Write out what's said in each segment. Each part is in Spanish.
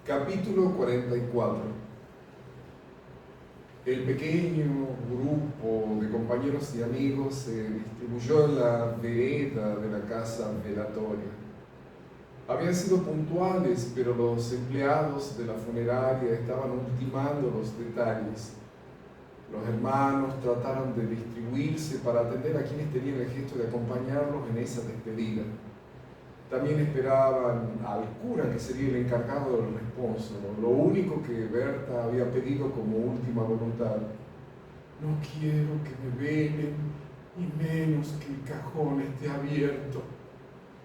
Capítulo 44. El pequeño grupo de compañeros y amigos se distribuyó en la vereda de la casa velatoria. Habían sido puntuales, pero los empleados de la funeraria estaban ultimando los detalles. Los hermanos trataron de distribuirse para atender a quienes tenían el gesto de acompañarlos en esa despedida. También esperaban al cura, que sería el encargado del responso, lo único que Berta había pedido como última voluntad. No quiero que me velen, y menos que el cajón esté abierto.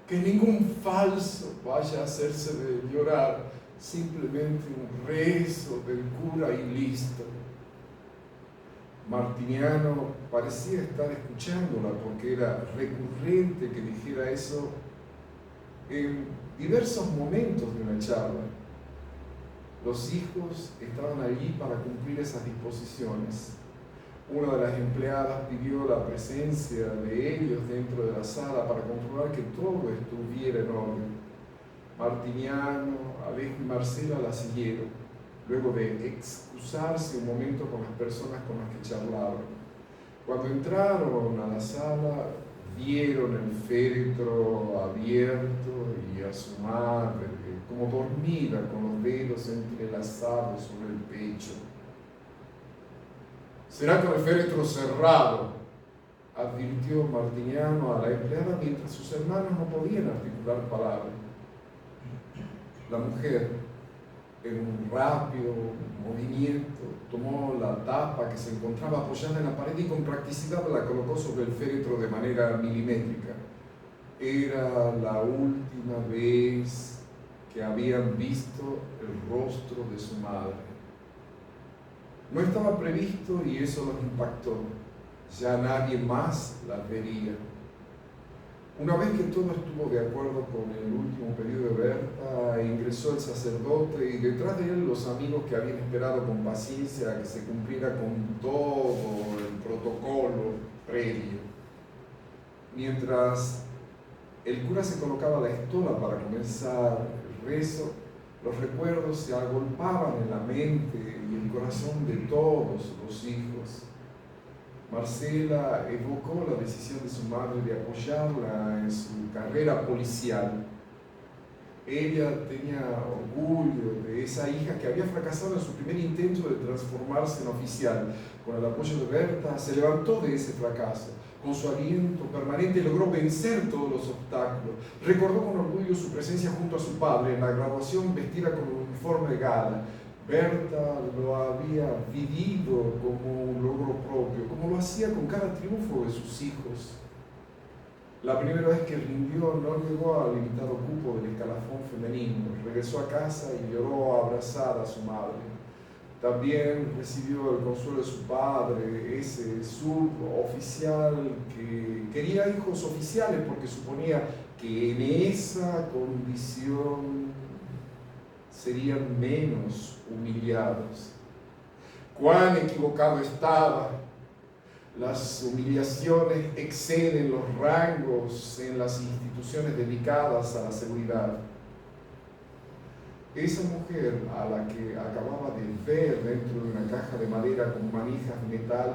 Que ningún falso vaya a hacerse de llorar, simplemente un rezo del cura y listo. Martiniano parecía estar escuchándola porque era recurrente que dijera eso en diversos momentos de una charla. Los hijos estaban allí para cumplir esas disposiciones. Una de las empleadas pidió la presencia de ellos dentro de la sala para comprobar que todo estuviera en orden. Martiniano, Alejo y Marcela la siguieron, luego de excusarse un momento con las personas con las que charlaban. Cuando entraron a la sala, vieron el féretro abierto y a su madre, como dormida, con los dedos entrelazados sobre el pecho. «Será con el féretro cerrado», advirtió Martiniano a la empleada mientras sus hermanos no podían articular palabras. La mujer, en un rápido movimiento, tomó la tapa que se encontraba apoyada en la pared y con practicidad la colocó sobre el féretro de manera milimétrica. Era la última vez que habían visto el rostro de su madre. No estaba previsto y eso los impactó. Ya nadie más las vería. Una vez que todo estuvo de acuerdo con el último pedido de Berta, ingresó el sacerdote y detrás de él los amigos que habían esperado con paciencia a que se cumpliera con todo el protocolo previo. Mientras el cura se colocaba la estola para comenzar el rezo, los recuerdos se agolpaban en la mente y el corazón de todos los hijos. Marcela evocó la decisión de su madre de apoyarla en su carrera policial. Ella tenía orgullo de esa hija que había fracasado en su primer intento de transformarse en oficial. Con el apoyo de Berta se levantó de ese fracaso. Con su aliento permanente logró vencer todos los obstáculos. Recordó con orgullo su presencia junto a su padre en la graduación vestida con un uniforme de gala. Berta lo había vivido como un logro propio, como lo hacía con cada triunfo de sus hijos. La primera vez que rindió no llegó al limitado cupo del escalafón femenino. Regresó a casa y lloró abrazada a su madre. También recibió el consuelo de su padre, ese suboficial que quería hijos oficiales porque suponía que en esa condición serían menos humillados. Cuán equivocado estaba. Las humillaciones exceden los rangos en las instituciones dedicadas a la seguridad. Esa mujer a la que acababa de ver dentro de una caja de madera con manijas de metal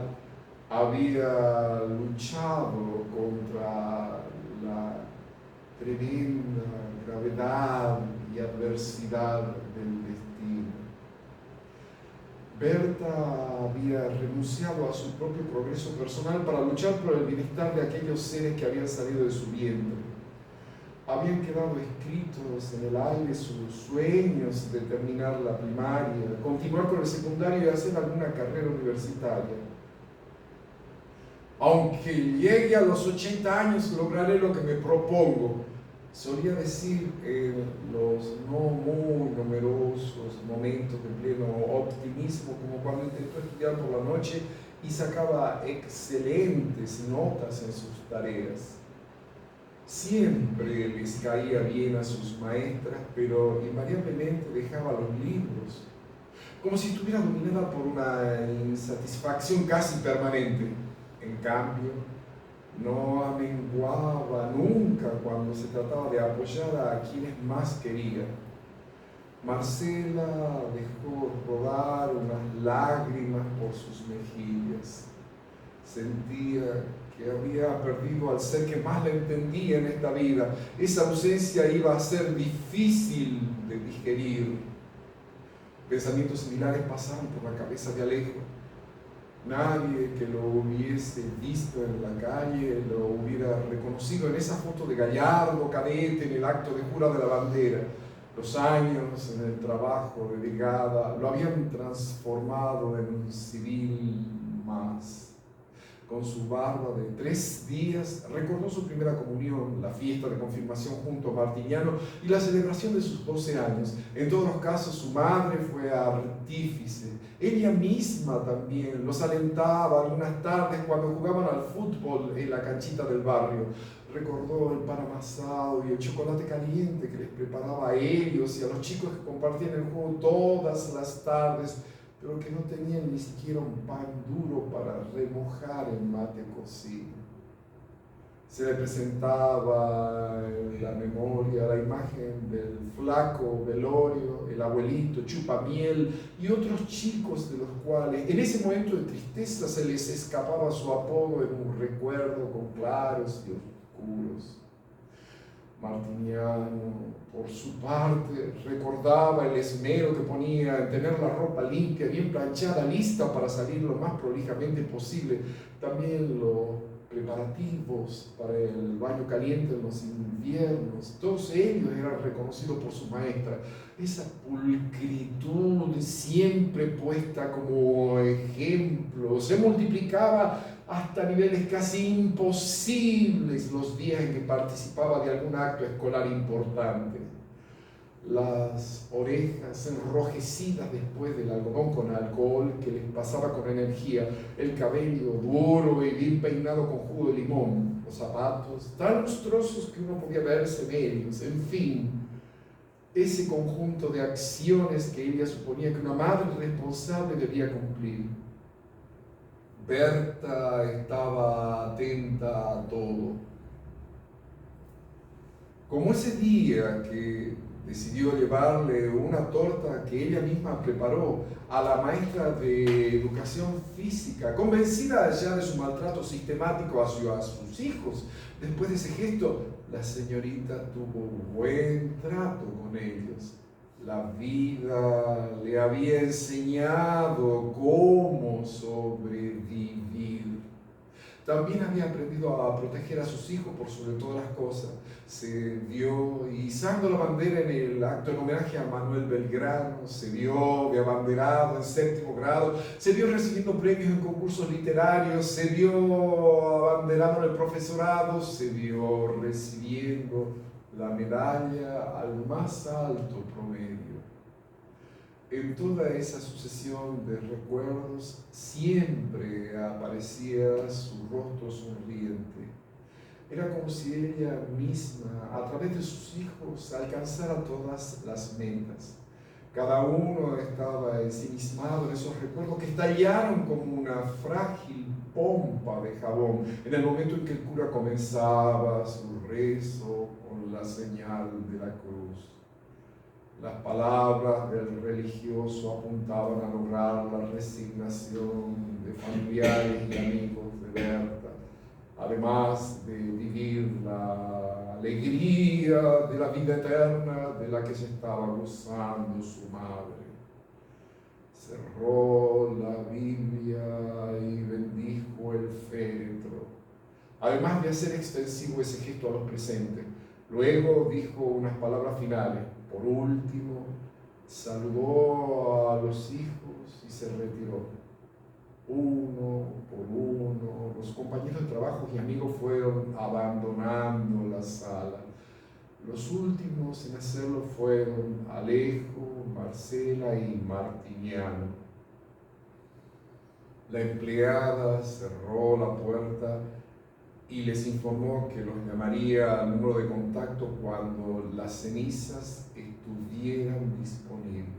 había luchado contra la tremenda gravedad y adversidad del destino. Berta había renunciado a su propio progreso personal para luchar por el bienestar de aquellos seres que habían salido de su vientre. Habían quedado escritos en el aire sus sueños de terminar la primaria, continuar con el secundario y hacer alguna carrera universitaria. Aunque llegue a los 80 años, lograré lo que me propongo, solía decir en los no muy numerosos momentos de pleno optimismo, como cuando intentó estudiar por la noche y sacaba excelentes notas en sus tareas. Siempre les caía bien a sus maestras, pero invariablemente dejaba los libros, como si estuviera dominada por una insatisfacción casi permanente. En cambio, no amenguaba nunca cuando se trataba de apoyar a quienes más quería. Marcela dejó rodar unas lágrimas por sus mejillas. Sentía que había perdido al ser que más la entendía en esta vida. Esa ausencia iba a ser difícil de digerir. Pensamientos similares pasaron por la cabeza de Alejo. Nadie que lo hubiese visto en la calle lo hubiera reconocido en esa foto de Gallardo, cadete, en el acto de jura de la bandera. Los años en el trabajo de brigada lo habían transformado en un civil más. Con su barba de 3 días, recordó su primera comunión, la fiesta de confirmación junto a Martiniano y la celebración de sus 12 años. En todos los casos, su madre fue artífice. Ella misma también los alentaba algunas tardes cuando jugaban al fútbol en la canchita del barrio. Recordó el pan amasado y el chocolate caliente que les preparaba a ellos y a los chicos que compartían el juego todas las tardes, pero que no tenían ni siquiera un pan duro para remojar el mate cocido. Se le presentaba en la memoria la imagen del flaco Velorio, el abuelito Chupamiel y otros chicos de los cuales en ese momento de tristeza se les escapaba su apodo en un recuerdo con claros y oscuros. Martiniano, por su parte, recordaba el esmero que ponía en tener la ropa limpia, bien planchada, lista para salir lo más prolijamente posible. También los preparativos para el baño caliente en los inviernos. Todos ellos eran reconocidos por su maestra. Esa pulcritud siempre puesta como ejemplo se multiplicaba hasta niveles casi imposibles los días en que participaba de algún acto escolar importante. Las orejas enrojecidas después del algodón con alcohol que les pasaba con energía, el cabello duro y bien peinado con jugo de limón, los zapatos tan lustrosos que uno podía verse en ellos, en fin, ese conjunto de acciones que ella suponía que una madre responsable debía cumplir. Berta estaba atenta a todo. Como ese día que decidió llevarle una torta que ella misma preparó a la maestra de educación física, convencida ya de su maltrato sistemático hacia sus hijos. Después de ese gesto, la señorita tuvo buen trato con ellos. La vida le había enseñado cómo sobrevivir. También había aprendido a proteger a sus hijos por sobre todas las cosas. Se vio izando la bandera en el acto en homenaje a Manuel Belgrano, se vio de abanderado en 7º grado, se vio recibiendo premios en concursos literarios, se vio abanderado en el profesorado, se vio recibiendo la medalla al más alto promedio. En toda esa sucesión de recuerdos siempre aparecía su rostro sonriente. Era como si ella misma, a través de sus hijos, alcanzara todas las metas. Cada uno estaba ensimismado en esos recuerdos que estallaron como una frágil pompa de jabón en el momento en que el cura comenzaba su rezo con la señal de la cruz. Las palabras del religioso apuntaban a lograr la resignación de familiares y amigos de Berta, además de vivir la alegría de la vida eterna de la que se estaba gozando su madre. Cerró la Biblia y bendijo el féretro, además de hacer extensivo ese gesto a los presentes. Luego dijo unas palabras finales. Por último, saludó a los hijos y se retiró. Uno por uno, los compañeros de trabajo y amigos fueron abandonando la sala. Los últimos en hacerlo fueron Alejo, Marcela y Martiniano. La empleada cerró la puerta y les informó que los llamaría al número de contacto cuando las cenizas estuvieran disponibles.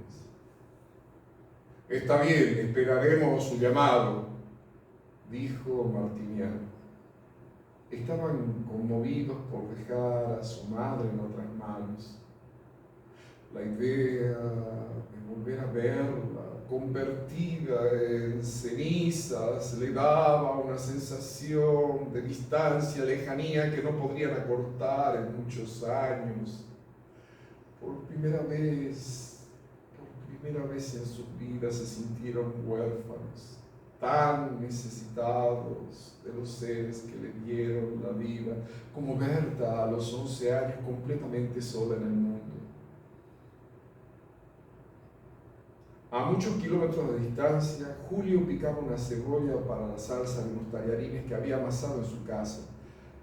Está bien, esperaremos su llamado, dijo Martiniano. Estaban conmovidos por dejar a su madre en otras manos. La idea convertida en cenizas le daba una sensación de distancia, lejanía que no podrían acortar en muchos años. Por primera vez en sus vidas se sintieron huérfanos, tan necesitados de los seres que le dieron la vida, como Berta a los 11 años completamente sola en el mundo. A muchos kilómetros de distancia, Julio picaba una cebolla para la salsa de unos tallarines que había amasado en su casa.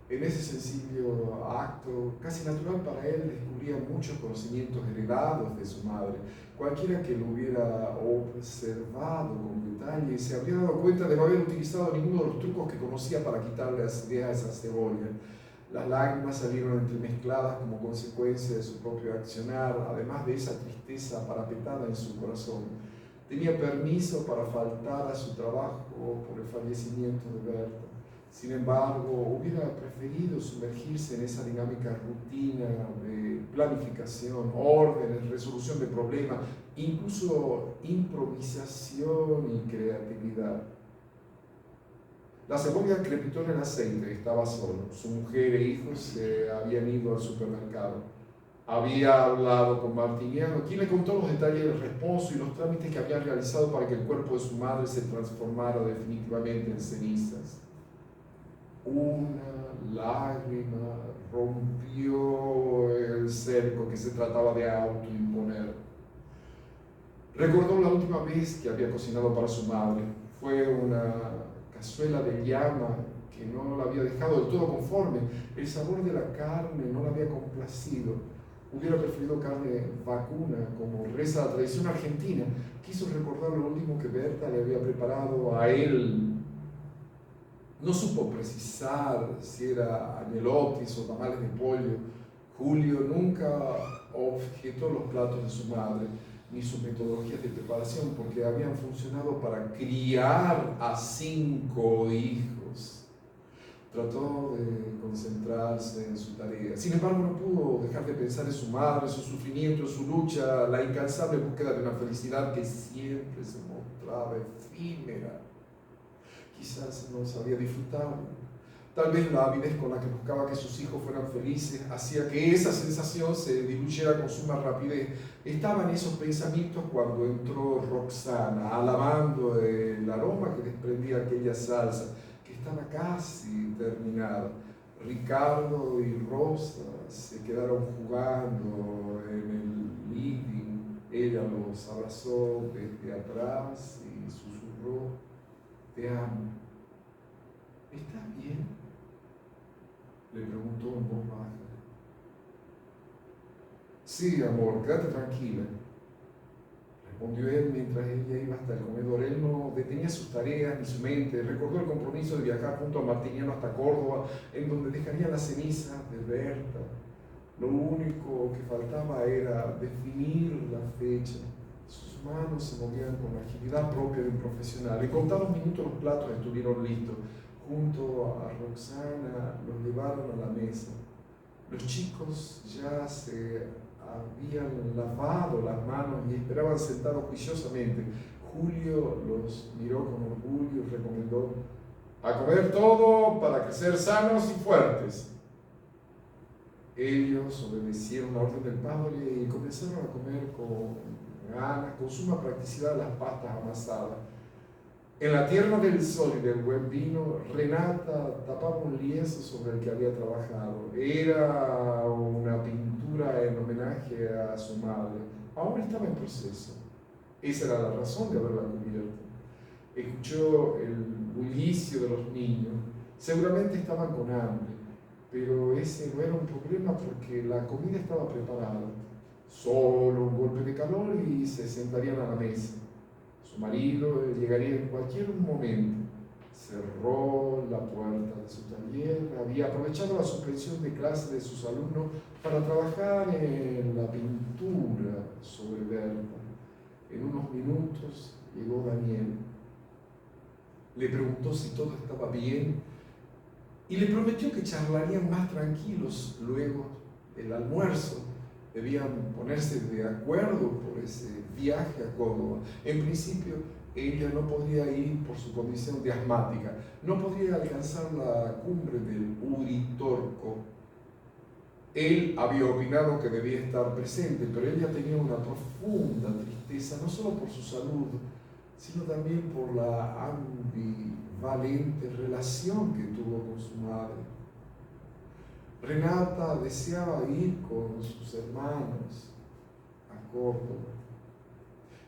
En ese sencillo acto, casi natural para él, descubría muchos conocimientos heredados de su madre. Cualquiera que lo hubiera observado con detalle se habría dado cuenta de no haber utilizado ninguno de los trucos que conocía para quitarle acidez a esa cebolla. Las lágrimas salieron entremezcladas como consecuencia de su propio accionar, además de esa tristeza parapetada en su corazón. Tenía permiso para faltar a su trabajo por el fallecimiento de Berta. Sin embargo, hubiera preferido sumergirse en esa dinámica rutina de planificación, órdenes, resolución de problemas, incluso improvisación y creatividad. La cebolla crepitó en el aceite, estaba solo. Su mujer e hijos se habían ido al supermercado. Había hablado con Martiniano, quien le contó los detalles del reposo y los trámites que habían realizado para que el cuerpo de su madre se transformara definitivamente en cenizas. Una lágrima rompió el cerco que se trataba de autoimponer. Recordó la última vez que había cocinado para su madre. Fue una cazuela de llama que no la había dejado del todo conforme. El sabor de la carne no la había complacido. Hubiera preferido carne vacuna, como reza la tradición argentina. Quiso recordar lo último que Berta le había preparado a él. No supo precisar si era añelotis o tamales de pollo. Julio nunca objetó los platos de su madre, ni sus metodologías de preparación, porque habían funcionado para criar a 5 hijos. Trató de concentrarse en su tarea. Sin embargo, no pudo dejar de pensar en su madre, su sufrimiento, su lucha, la incansable búsqueda de una felicidad que siempre se mostraba efímera. Quizás no sabía disfrutarla. Tal vez la avidez con la que buscaba que sus hijos fueran felices hacía que esa sensación se diluyera con suma rapidez. Estaba en esos pensamientos cuando entró Roxana, alabando el aroma que desprendía aquella salsa, que estaba casi terminada. Ricardo y Rosa se quedaron jugando en el living. Ella los abrazó desde atrás y susurró: "Te amo". ¿Estás bien?, le preguntó en voz baja. Sí, amor, quédate tranquila, respondió él mientras ella iba hasta el comedor. Él no detenía sus tareas ni su mente. Recordó el compromiso de viajar junto a Martiniano hasta Córdoba, en donde dejaría las cenizas de Berta. Lo único que faltaba era definir la fecha. Sus manos se movían con la agilidad propia de un profesional. En contados minutos los platos estuvieron listos. Junto a Roxana los llevaron a la mesa. Los chicos ya se habían lavado las manos y esperaban sentados juiciosamente. Julio los miró con orgullo y recomendó: "A comer todo para crecer sanos y fuertes". Ellos obedecieron la orden del padre y comenzaron a comer con ganas, con suma practicidad, las pastas amasadas. En la tierra del sol y del buen vino, Renata tapaba un lienzo sobre el que había trabajado. Era una pintura en homenaje a su madre. Aún estaba en proceso. Esa era la razón de haberla cubierto. Escuchó el bullicio de los niños. Seguramente estaban con hambre, pero ese no era un problema porque la comida estaba preparada. Solo un golpe de calor y se sentarían a la mesa. Su marido llegaría en cualquier momento. Cerró la puerta de su taller. Había aprovechado la suspensión de clase de sus alumnos para trabajar en la pintura sobre Berta. En unos minutos llegó Daniel. Le preguntó si todo estaba bien y le prometió que charlarían más tranquilos luego del almuerzo. debían ponerse de acuerdo por ese viaje a Córdoba. En principio, ella no podría ir por su condición de asmática, no podría alcanzar la cumbre del Uritorco. Él había opinado que debía estar presente, pero ella tenía una profunda tristeza, no solo por su salud, sino también por la ambivalente relación que tuvo con su madre. Renata deseaba ir con sus hermanos a Córdoba.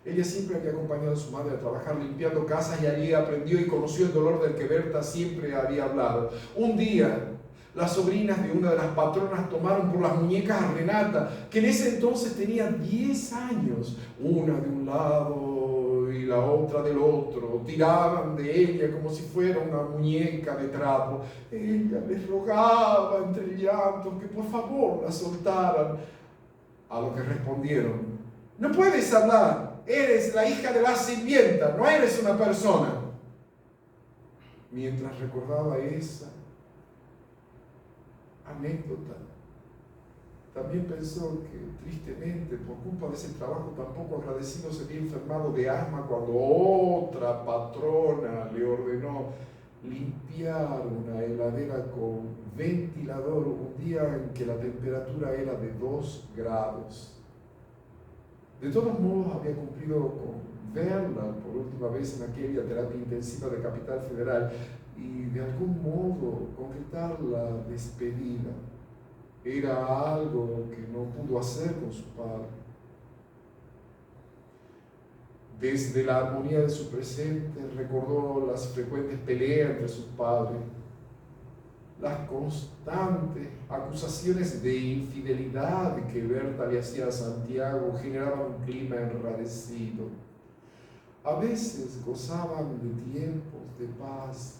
Ella siempre había acompañado a su madre a trabajar limpiando casas y allí aprendió y conoció el dolor del que Berta siempre había hablado. Un día, las sobrinas de una de las patronas tomaron por las muñecas a Renata, que en ese entonces tenía 10 años, una de un lado y la otra del otro. Tiraban de ella como si fuera una muñeca de trapo. Ella les rogaba entre llantos que por favor la soltaran, a lo que respondieron: no puedes hablar, eres la hija de la sirvienta, no eres una persona. Mientras recordaba esa anécdota, también pensó que tristemente, por culpa de ese trabajo tan poco agradecido, se había enfermado de asma cuando otra patrona le ordenó limpiar una heladera con ventilador un día en que la temperatura era de 2 grados. De todos modos, había cumplido con verla por última vez en aquella terapia intensiva de Capital Federal y de algún modo concretar la despedida. Era algo que no pudo hacer con su padre. Desde la armonía de su presente recordó las frecuentes peleas entre sus padres, las constantes acusaciones de infidelidad que Berta le hacía a Santiago generaban un clima enrarecido. A veces gozaban de tiempos de paz.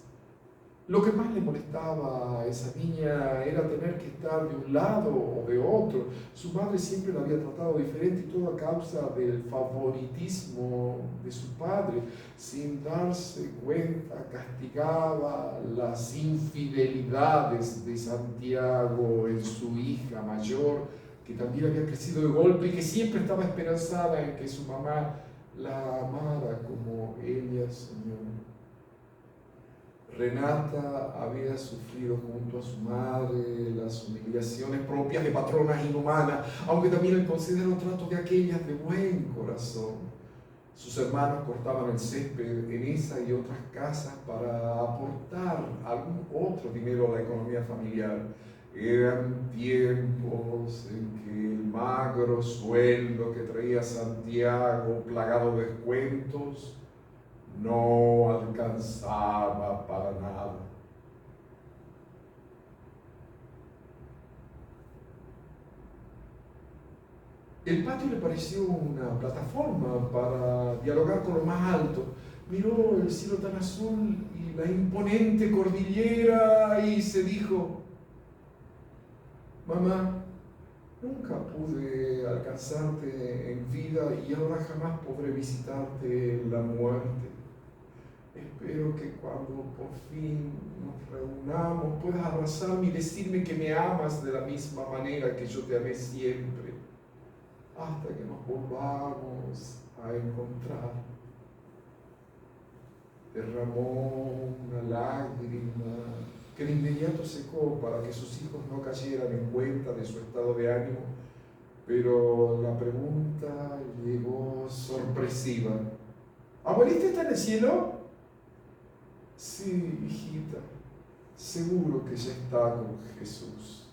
Lo que más le molestaba a esa niña era tener que estar de un lado o de otro. Su madre siempre la había tratado diferente y todo a causa del favoritismo de su padre. Sin darse cuenta, castigaba las infidelidades de Santiago en su hija mayor, que también había crecido de golpe y que siempre estaba esperanzada en que su mamá la amara como ella soñó. Renata había sufrido junto a su madre las humillaciones propias de patronas inhumanas, aunque también el consideró trato de aquellas de buen corazón. Sus hermanos cortaban el césped en esa y otras casas para aportar algún otro dinero a la economía familiar. Eran tiempos en que el magro sueldo que traía Santiago, plagado de descuentos, no alcanzaba para nada. El patio le pareció una plataforma para dialogar con lo más alto. Miró el cielo tan azul y la imponente cordillera y se dijo: mamá, nunca pude alcanzarte en vida y ahora jamás podré visitarte en la muerte. Espero que cuando por fin nos reunamos puedas abrazarme y decirme que me amas de la misma manera que yo te amé siempre, hasta que nos volvamos a encontrar. Derramó una lágrima que de inmediato secó para que sus hijos no cayeran en cuenta de su estado de ánimo, pero la pregunta llegó sorpresiva. ¿Abuelita está en el cielo? Sí, hijita, seguro que ya está con Jesús.